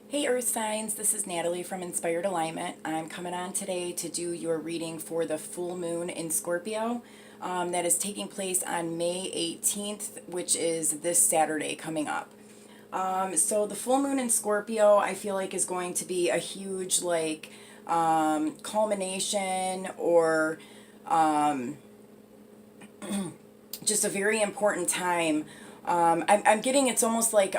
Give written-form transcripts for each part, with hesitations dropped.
Hey Earth Signs, this is Natalie from Inspired Alignment. I'm coming on today to do your reading for the full moon in Scorpio that is taking place on May 18th, which is this Saturday coming up. So the full moon in Scorpio, I feel like is going to be a huge culmination or just a very important time. I'm getting it's almost like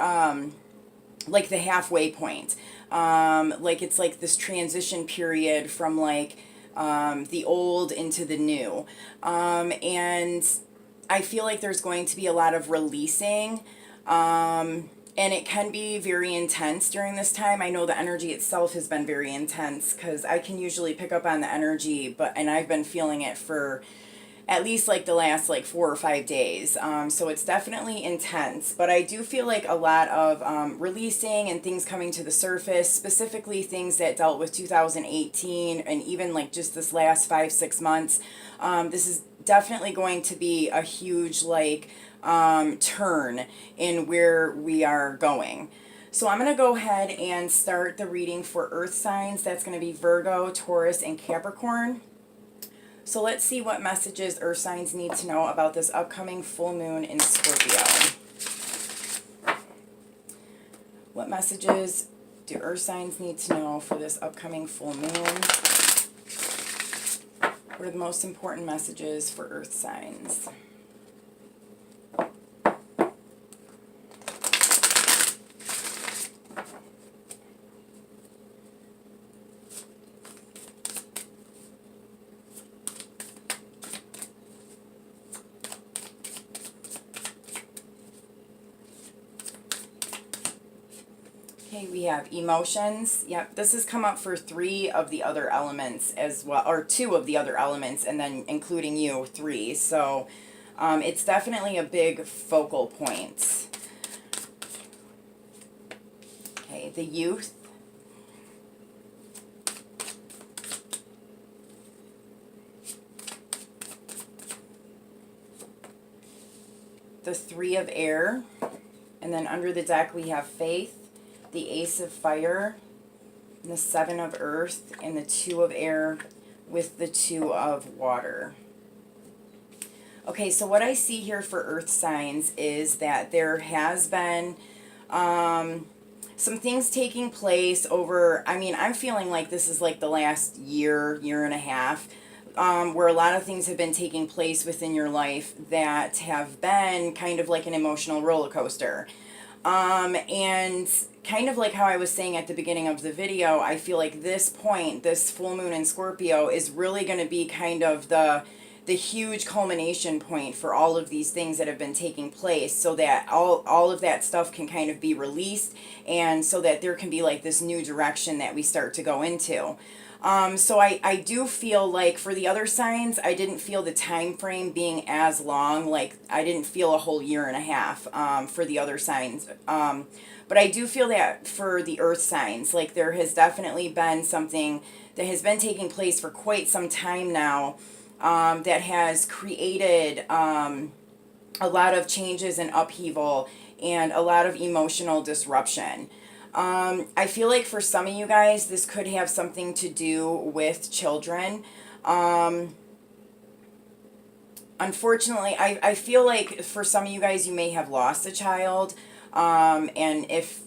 the halfway point. Like it's like this transition period from the old into the new. And I feel like there's going to be a lot of releasing. And it can be very intense during this time. I know the energy itself has been very intense because I can usually pick up on the energy, and I've been feeling it for at least like the last 4 or 5 days. So it's definitely intense, but I do feel like a lot of releasing and things coming to the surface, specifically things that dealt with 2018 and even like just this last 5, 6 months. This is definitely going to be a huge turn in where we are going. So I'm going to go ahead and start the reading for Earth signs. That's going to be Virgo, Taurus, and Capricorn. So let's see what messages Earth signs need to know about this upcoming full moon in Scorpio. What messages do Earth signs need to know for this upcoming full moon? What are the most important messages for Earth signs? Okay, we have emotions. Yep, this has come up for 3 of the other elements as well, or 2 of the other elements, and then including you, 3. So it's definitely a big focal point. Okay, the youth. The 3 of air. And then under the deck we have faith, the Ace of Fire, and the 7 of Earth, and the 2 of Air with the 2 of Water. Okay, so what I see here for Earth signs is that there has been some things taking place over, I'm feeling like this is like the last year, year and a half, where a lot of things have been taking place within your life that have been kind of like an emotional roller coaster. And kind of like how I was saying at the beginning of the video, I feel like this point, this full moon in Scorpio, is really going to be kind of the huge culmination point for all of these things that have been taking place, so that all of that stuff can kind of be released, and so that there can be like this new direction that we start to go into. So I do feel like for the other signs, I didn't feel the time frame being as long. Like I didn't feel a whole year and a half for the other signs. But I do feel that for the earth signs, like there has definitely been something that has been taking place for quite some time now that has created a lot of changes and upheaval and a lot of emotional disruption. I feel like for some of you guys, this could have something to do with children. Unfortunately, I feel like for some of you guys, you may have lost a child. And if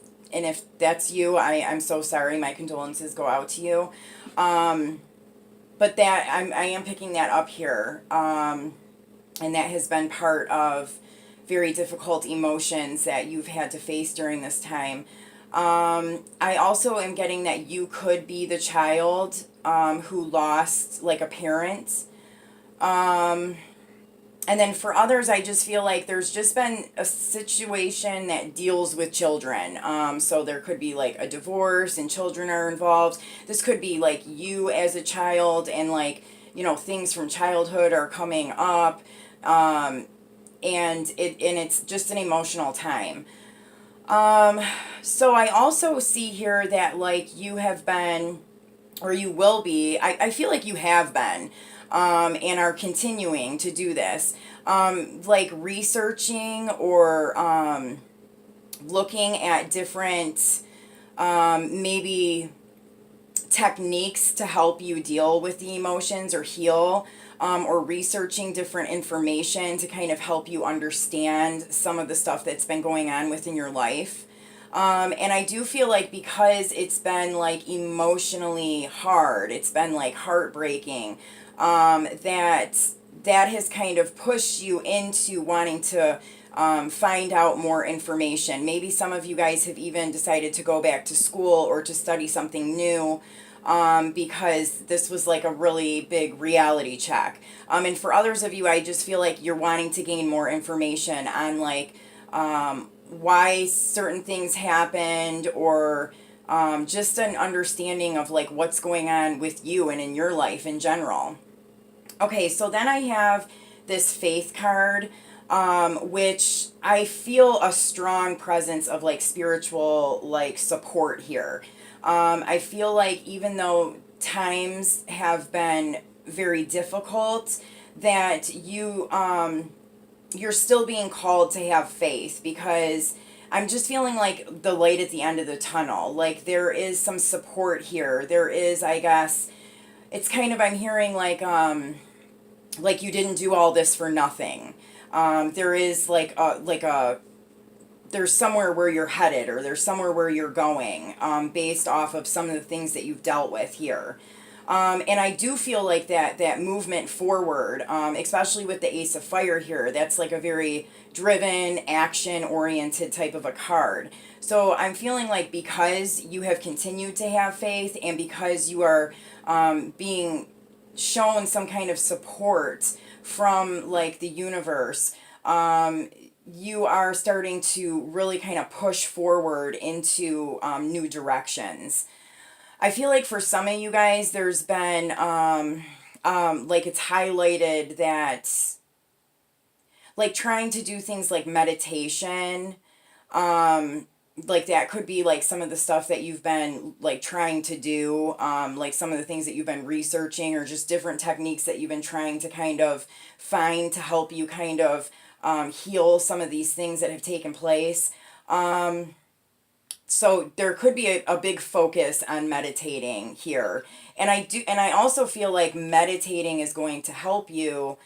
that's you, I'm so sorry. My condolences go out to you. But that I am picking that up here. And that has been part of very difficult emotions that you've had to face during this time. I also am getting that you could be the child who lost like a parent. And then for others, I just feel like there's just been a situation that deals with children. So there could be like a divorce and children are involved. This could be like you as a child and things from childhood are coming up. And it's just an emotional time. So I also see here that you have been, or you will be, I feel like you have been, and are continuing to do this, researching or, looking at different, maybe techniques to help you deal with the emotions or heal, or researching different information to kind of help you understand some of the stuff that's been going on within your life. And I do feel like because it's been like emotionally hard, it's been like heartbreaking, that has kind of pushed you into wanting to find out more information. Maybe some of you guys have even decided to go back to school or to study something new, because this was like a really big reality check. And for others of you, I just feel like you're wanting to gain more information on like why certain things happened, or just an understanding of like what's going on with you and in your life in general. Okay, so then I have this faith card, which I feel a strong presence of like spiritual like support here. I feel like even though times have been very difficult, that you're still being called to have faith, because I'm just feeling like the light at the end of the tunnel. Like there is some support here. There is, I guess, it's kind of, I'm hearing like you didn't do all this for nothing. There is there's somewhere where you're headed, or there's somewhere where you're going, based off of some of the things that you've dealt with here. And I do feel like that movement forward, especially with the Ace of Fire here, that's like a very driven, action-oriented type of a card. So I'm feeling like because you have continued to have faith, and because you are being shown some kind of support from like the universe, you are starting to really kind of push forward into new directions. I feel like for some of you guys, there's been like it's highlighted that like trying to do things like meditation, like that could be like some of the stuff that you've been like trying to do, like some of the things that you've been researching, or just different techniques that you've been trying to kind of find to help you kind of heal some of these things that have taken place. So there could be a big focus on meditating here. And I also feel like meditating is going to help you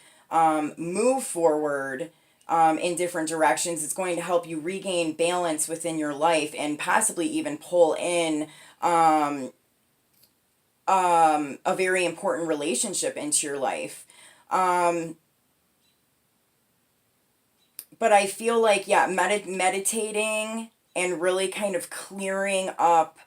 move forward in different directions. It's going to help you regain balance within your life, and possibly even pull in a very important relationship into your life. But I feel like, yeah, meditating and really kind of clearing up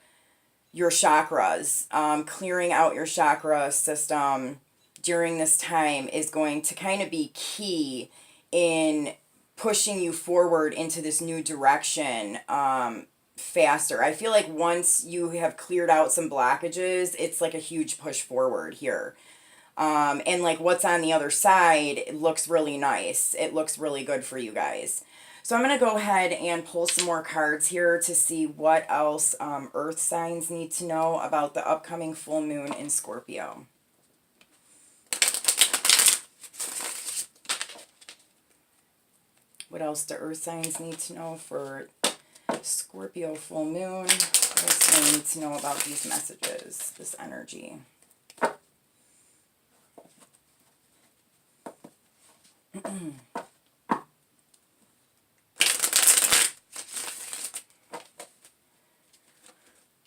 your chakras, clearing out your chakra system during this time is going to kind of be key in pushing you forward into this new direction faster. I feel like once you have cleared out some blockages, it's like a huge push forward here. And like what's on the other side, it looks really nice. It looks really good for you guys. So I'm going to go ahead and pull some more cards here to see what else earth signs need to know about the upcoming full moon in Scorpio. What else do earth signs need to know for Scorpio full moon? What else do they need to know about these messages, this energy?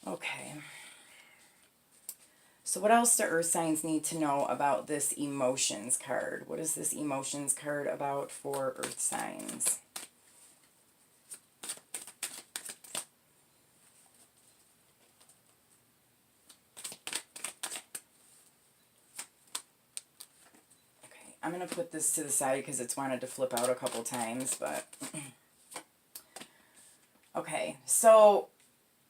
Okay. So what else do earth signs need to know about this emotions card? What is this emotions card about for earth signs? Okay, I'm going to put this to the side because it's wanted to flip out a couple times, but okay, so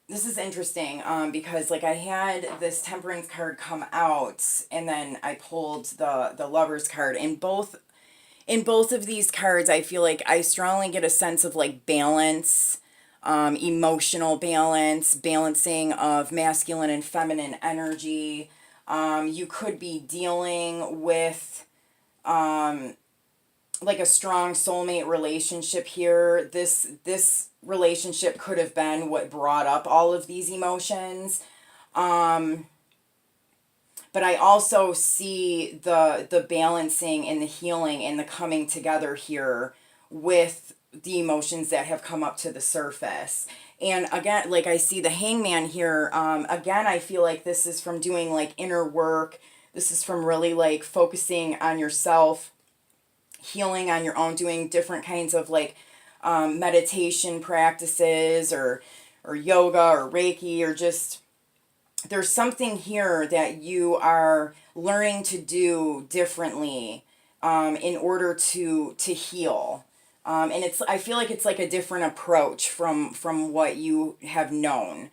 this is interesting because like I had this temperance card come out, and then I pulled the lovers card. In both of these cards, I feel like I strongly get a sense of like balance, emotional balance, balancing of masculine and feminine energy. You could be dealing with like a strong soulmate relationship here. This relationship could have been what brought up all of these emotions. But I also see the balancing and the healing and the coming together here with the emotions that have come up to the surface. And again, like I see the hangman here, again, I feel like this is from doing like inner work. This is from really like focusing on yourself, healing on your own, doing different kinds of like meditation practices or yoga or Reiki, or just there's something here that you are learning to do differently in order to heal. And it's, I feel like it's like a different approach from what you have known.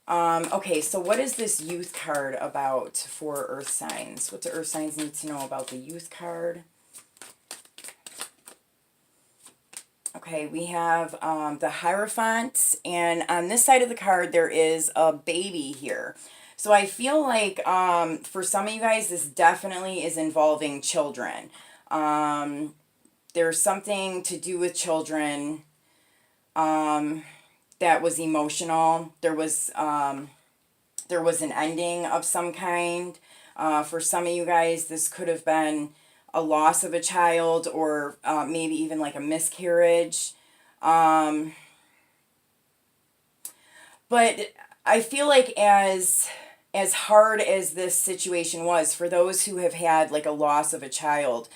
Okay, so what is this youth card about for earth signs? What do earth signs need to know about the youth card? Okay, we have the Hierophant, and on this side of the card there is a baby here. So I feel like for some of you guys this definitely is involving children. There's something to do with children that was emotional. There was an ending of some kind. For some of you guys this could have been a loss of a child, or maybe even like a miscarriage. But I feel like as hard as this situation was for those who have had like a loss of a child,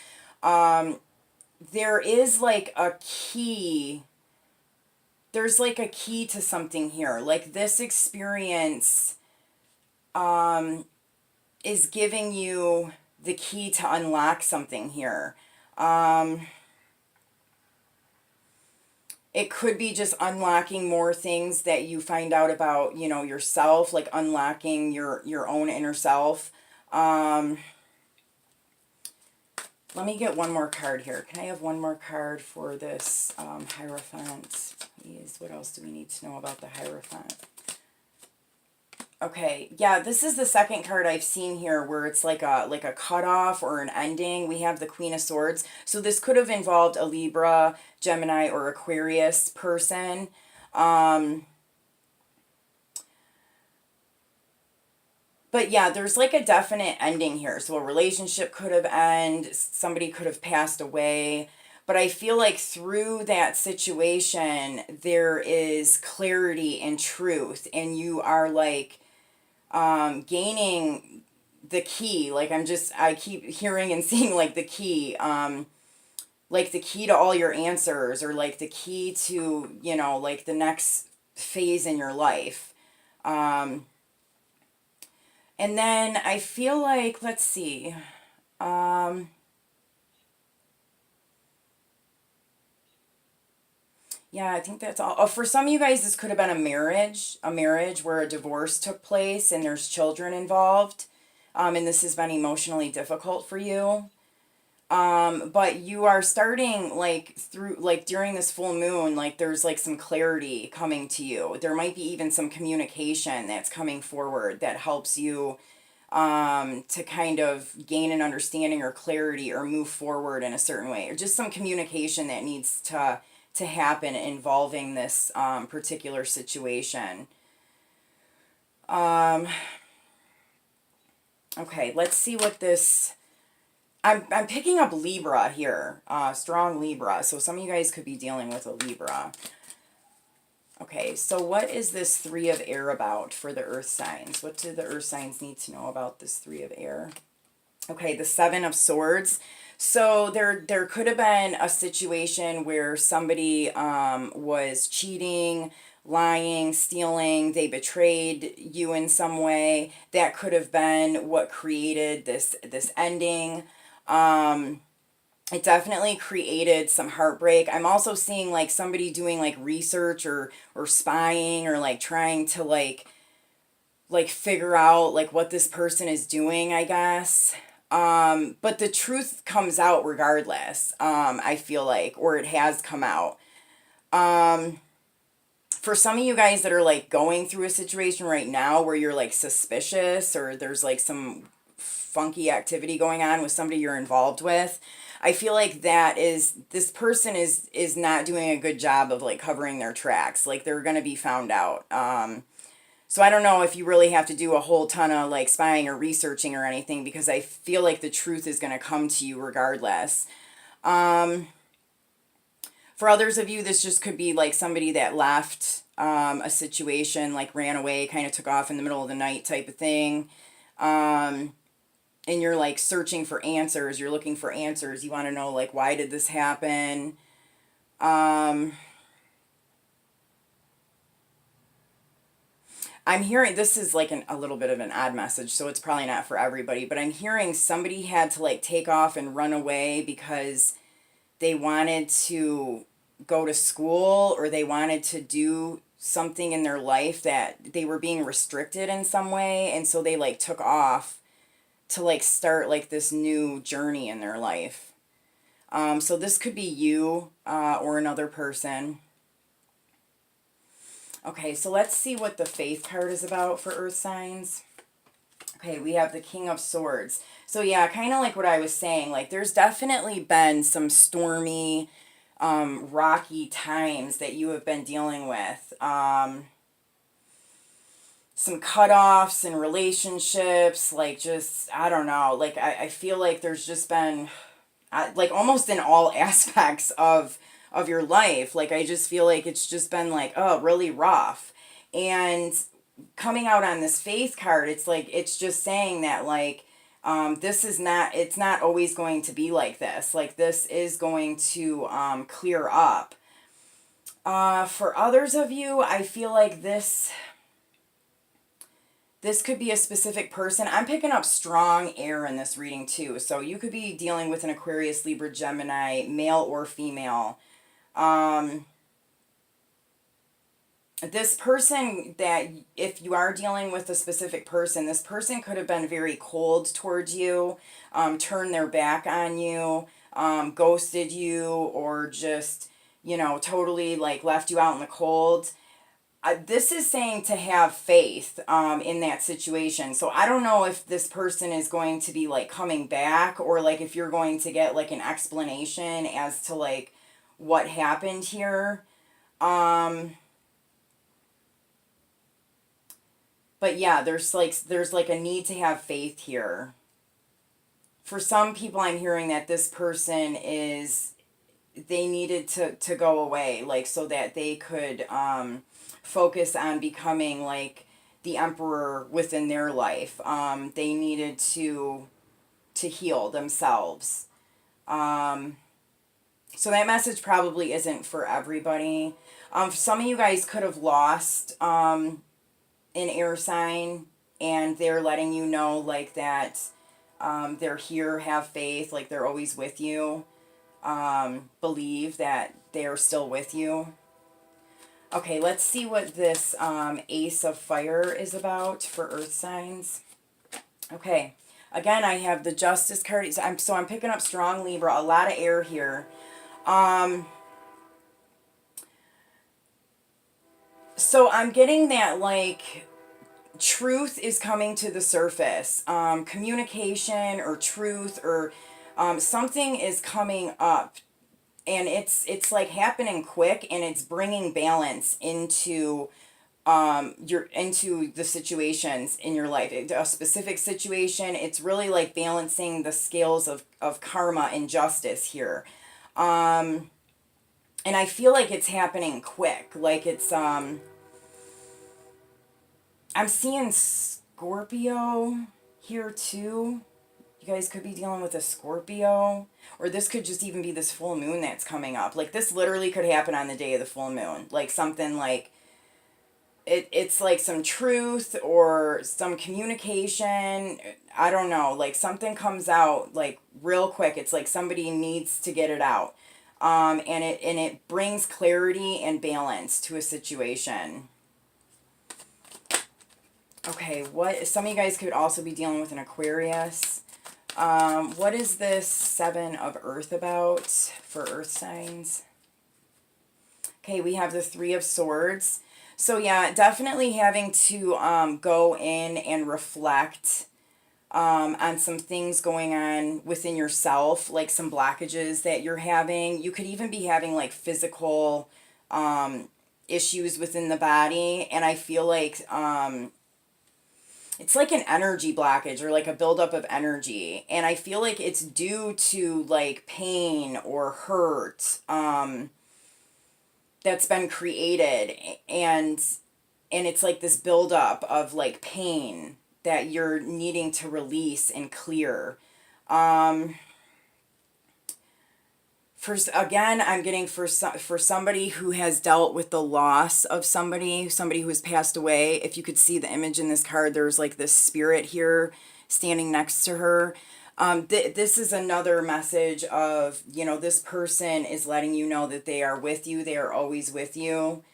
there is like a key. There's like a key to something here. Like this experience is giving you the key to unlock something here. It could be just unlocking more things that you find out about, you know, yourself, like unlocking your own inner self. Let me get one more card here. Can I have one more card for this Hierophant, please? What else do we need to know about the Hierophant? Okay, yeah, this is the second card I've seen here where it's like a cutoff or an ending. We have the Queen of Swords. So this could have involved a Libra, Gemini, or Aquarius person. But yeah, there's like a definite ending here. So a relationship could have ended, somebody could have passed away. But I feel like through that situation, there is clarity and truth, and you are like gaining the key. Like I keep hearing and seeing like the key, like the key to all your answers, or like the key to, you know, like the next phase in your life. And then I feel like, let's see, yeah, I think that's all. Oh, for some of you guys, this could have been a marriage where a divorce took place and there's children involved. And this has been emotionally difficult for you. But you are starting like through, like during this full moon, like there's like some clarity coming to you. There might be even some communication that's coming forward that helps you to kind of gain an understanding or clarity or move forward in a certain way, or just some communication that needs to happen involving this particular situation. Okay, let's see what this... I'm picking up Libra here, strong Libra, so some of you guys could be dealing with a Libra. Okay, so what is this Three of Air about for the earth signs? What do the earth signs need to know about this Three of Air? Okay, the Seven of Swords. So there could have been a situation where somebody was cheating, lying, stealing, they betrayed you in some way. That could have been what created this ending. It definitely created some heartbreak. I'm also seeing like somebody doing like research or spying, or like trying to like figure out like what this person is doing, I guess. But the truth comes out regardless, I feel like, or it has come out. For some of you guys that are like going through a situation right now where you're like suspicious, or there's like some funky activity going on with somebody you're involved with, I feel like this person is not doing a good job of like covering their tracks. Like they're going to be found out. So I don't know if you really have to do a whole ton of like spying or researching or anything, because I feel like the truth is going to come to you regardless. Um, for others of you, this just could be like somebody that left a situation, like ran away, kind of took off in the middle of the night type of thing. Um, and you're like searching for answers. You're looking for answers. You want to know like, why did this happen? Um, I'm hearing, this is like a little bit of an odd message, so it's probably not for everybody, but I'm hearing somebody had to like take off and run away because they wanted to go to school, or they wanted to do something in their life that they were being restricted in some way, and so they like took off to like start like this new journey in their life. So this could be you or another person. Okay, so let's see what the Faith card is about for Earth signs. Okay, we have the King of Swords. So yeah, kind of like what I was saying, like there's definitely been some stormy, rocky times that you have been dealing with. Some cutoffs in relationships, like just, I don't know, like I feel like there's just been, like almost in all aspects of your life, like I just feel like it's just been like, oh, really rough. And coming out on this Faith card, it's like it's just saying that like this is not, it's not always going to be like this. Like this is going to clear up. For others of you, I feel like this could be a specific person. I'm picking up strong air in this reading too. So you could be dealing with an Aquarius, Libra, Gemini, male or female. This person, that if you are dealing with a specific person, this person could have been very cold towards you, turned their back on you, ghosted you, or just, you know, totally like left you out in the cold. This is saying to have faith in that situation. So I don't know if this person is going to be like coming back, or like if you're going to get like an explanation as to like what happened here. But yeah, there's like a need to have faith here. For some people, I'm hearing that this person is, they needed to go away, like so that they could focus on becoming like the emperor within their life. They needed to heal themselves. So that message probably isn't for everybody. Some of you guys could have lost an air sign, and they're letting you know like that they're here, have faith, like they're always with you. Believe that they're still with you. Okay, let's see what this Ace of Fire is about for Earth signs. Okay, again, I have the Justice card. So I'm picking up strong Libra, a lot of air here. So I'm getting that like truth is coming to the surface. Communication or truth or something is coming up, and it's like happening quick, and it's bringing balance into into the situations in your life. A specific situation, it's really like balancing the scales of karma and justice here. And I feel like it's happening quick, like it's I'm seeing Scorpio here too. You guys could be dealing with a Scorpio, or this could just even be this full moon that's coming up. Like this literally could happen on the day of the full moon. Like something like it's like some truth or some communication. I don't know. Like something comes out like real quick. It's like somebody needs to get it out. And it brings clarity and balance to a situation. Okay, what, some of you guys could also be dealing with an Aquarius. What is this Seven of Earth about for Earth signs? Okay, we have the Three of Swords. So yeah, definitely having to go in and reflect on some things going on within yourself, like some blockages that you're having. You could even be having like physical issues within the body. And I feel like it's like an energy blockage or like a buildup of energy. And I feel like it's due to like pain or hurt that's been created. And it's like this buildup of like pain that you're needing to release and clear. Again, I'm getting for somebody who has dealt with the loss of somebody who has passed away. If you could see the image in this card, there's like this spirit here standing next to her. This is another message of, you know, this person is letting you know that they are with you. They are always with you.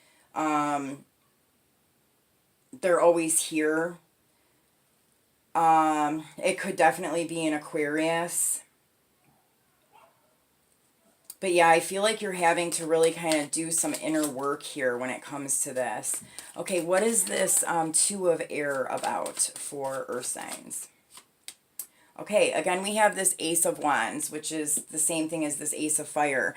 They're always here. It could definitely be an Aquarius. But yeah, I feel like you're having to really kind of do some inner work here when it comes to this. Okay, what is this Two of Air about for Earth signs? Okay, again, we have this Ace of Wands, which is the same thing as this Ace of Fire.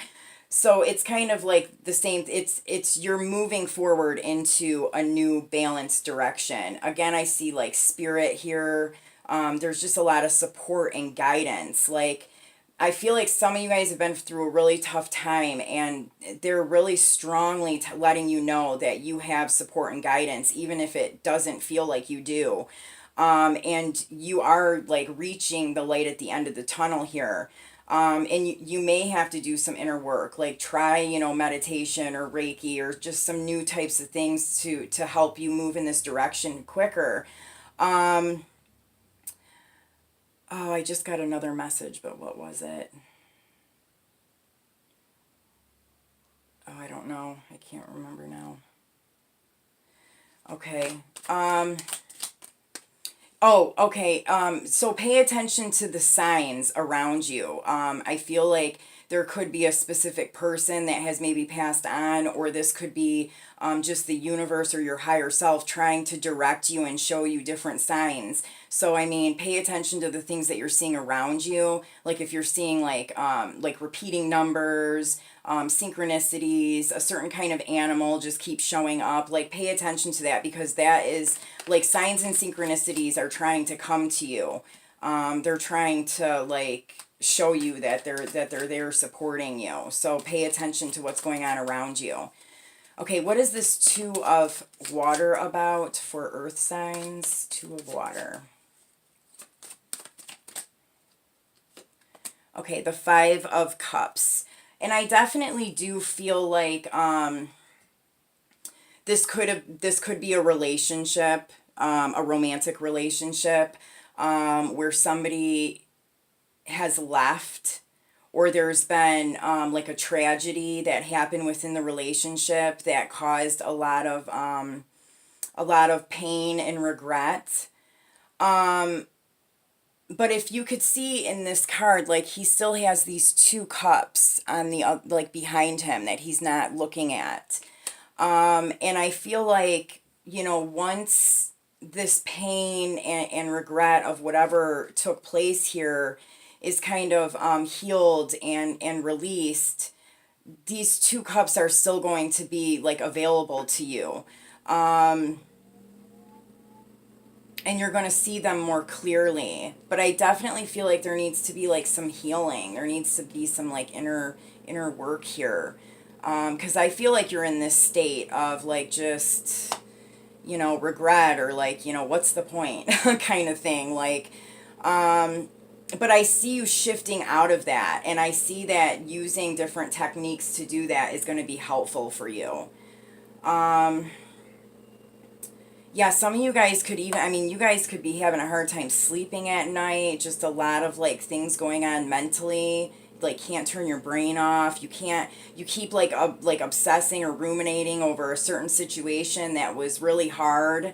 So it's kind of like the same, it's you're moving forward into a new balanced direction. Again, I see like spirit here. There's just a lot of support and guidance. Like, I feel like some of you guys have been through a really tough time, and they're really strongly letting you know that you have support and guidance, even if it doesn't feel like you do. And you are like reaching the light at the end of the tunnel here. And you may have to do some inner work, like try, you know, meditation or Reiki or just some new types of things to help you move in this direction quicker. Oh, I just got another message, but what was it? Oh, I don't know. I can't remember now. Okay. Oh, okay. So pay attention to the signs around you. I feel like there could be a specific person that has maybe passed on, or this could be just the universe or your higher self trying to direct you and show you different signs. So, I mean, pay attention to the things that you're seeing around you. Like if you're seeing like repeating numbers, synchronicities, a certain kind of animal just keeps showing up. Like pay attention to that, because that is like signs and synchronicities are trying to come to you. They're trying to like show you that they're there supporting you. So pay attention to what's going on around you. Okay, what is this Two of Water about for Earth signs? Two of Water. Okay, the Five of Cups. And I definitely do feel like this could be a relationship, a romantic relationship, where somebody has left, or there's been like a tragedy that happened within the relationship that caused a lot of pain and regret. But if you could see in this card, like he still has these two cups on the like behind him that he's not looking at. And I feel like, you know, once this pain and regret of whatever took place here is kind of healed and released, these two cups are still going to be like available to you. And you're going to see them more clearly. But I definitely feel like there needs to be like some healing. There needs to be some like inner work here. Because I feel like you're in this state of like just, you know, regret, or like, you know, what's the point kind of thing. Like, but I see you shifting out of that. And I see that using different techniques to do that is going to be helpful for you. Yeah, some of you guys could even, I mean, you guys could be having a hard time sleeping at night. Just a lot of like things going on mentally. Like can't turn your brain off. You keep like obsessing or ruminating over a certain situation that was really hard.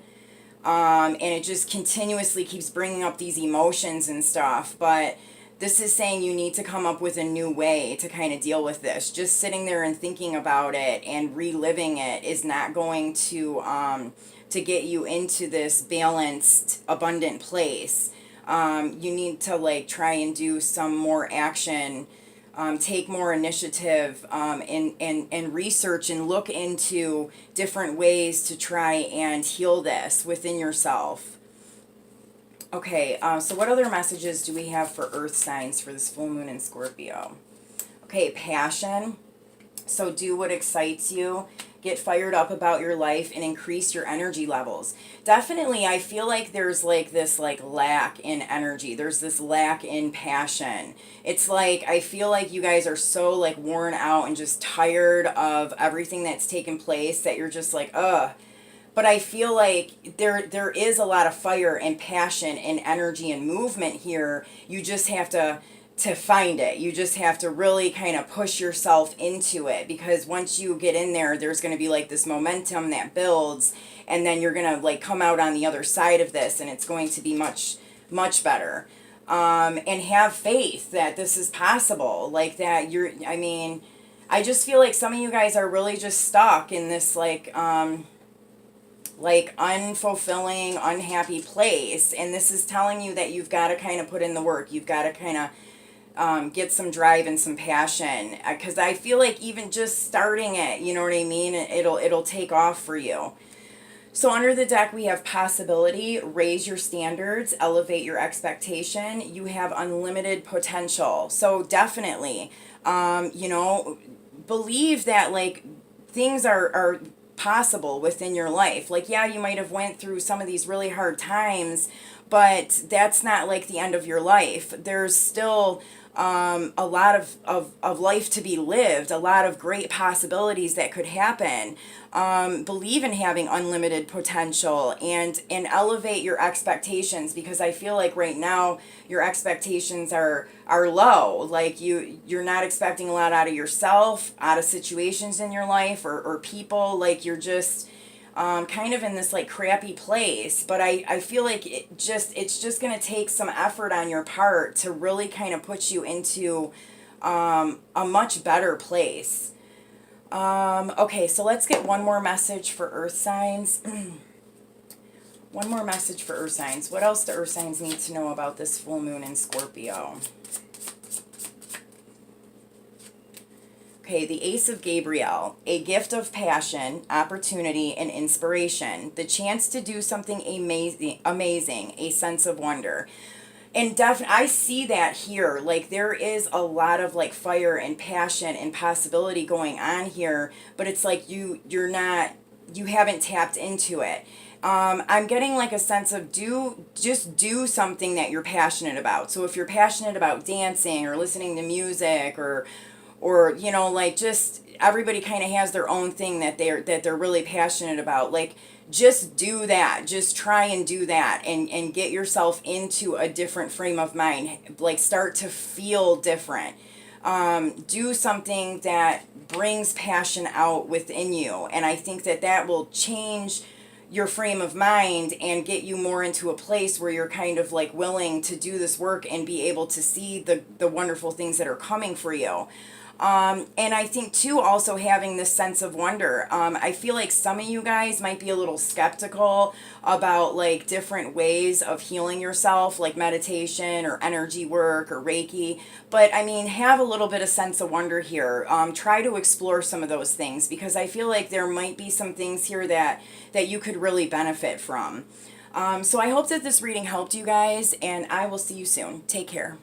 And it just continuously keeps bringing up these emotions and stuff. But this is saying you need to come up with a new way to kind of deal with this. Just sitting there and thinking about it and reliving it is not going to get you into this balanced, abundant place. You need to like try and do some more action, take more initiative, and research and look into different ways to try and heal this within yourself. Okay, so what other messages do we have for earth signs for this full moon in Scorpio? Okay, passion. So do what excites you. Get fired up about your life and increase your energy levels. Definitely, I feel like there's like this like lack in energy. There's this lack in passion. It's like I feel like you guys are so like worn out and just tired of everything that's taken place that you're just like, ugh. But I feel like there is a lot of fire and passion and energy and movement here. You just have to find it. You just have to really kind of push yourself into it, because once you get in there, there's going to be like this momentum that builds, and then you're going to like come out on the other side of this, and it's going to be much better. And have faith that this is possible, like that I mean, I just feel like some of you guys are really just stuck in this like unfulfilling, unhappy place, and this is telling you that you've got to kind of put in the work. You've got to kind of get some drive and some passion, because I feel like even just starting it, you know what I mean, it'll take off for you. So under the deck we have possibility, raise your standards, elevate your expectation. You have unlimited potential. So definitely, you know, believe that like things are possible within your life. Like, yeah, you might have went through some of these really hard times, but that's not like the end of your life. There's still a lot of life to be lived, a lot of great possibilities that could happen. Believe in having unlimited potential, and elevate your expectations, because I feel like right now your expectations are low. Like you're not expecting a lot out of yourself, out of situations in your life, or people. Like you're just kind of in this like crappy place. But I feel like it's just going to take some effort on your part to really kind of put you into a much better place. Okay, so let's get one more message for earth signs. One more message for earth signs. What else do earth signs need to know about this full moon in Scorpio? Okay, the Ace of Gabriel, a gift of passion, opportunity, and inspiration. The chance to do something amazing, a sense of wonder. And I see that here. Like there is a lot of like fire and passion and possibility going on here, but it's like you haven't tapped into it. I'm getting like a sense of just do something that you're passionate about. So if you're passionate about dancing or listening to music, or you know, like just everybody kind of has their own thing that they're really passionate about. Like just do that. Just try and do that, and get yourself into a different frame of mind. Like start to feel different. Do something that brings passion out within you, and I think that will change your frame of mind and get you more into a place where you're kind of like willing to do this work and be able to see the wonderful things that are coming for you. And I think too, also having this sense of wonder. I feel like some of you guys might be a little skeptical about like different ways of healing yourself, like meditation or energy work or Reiki. But I mean, have a little bit of sense of wonder here. Try to explore some of those things, because I feel like there might be some things here that you could really benefit from. So I hope that this reading helped you guys, and I will see you soon. Take care.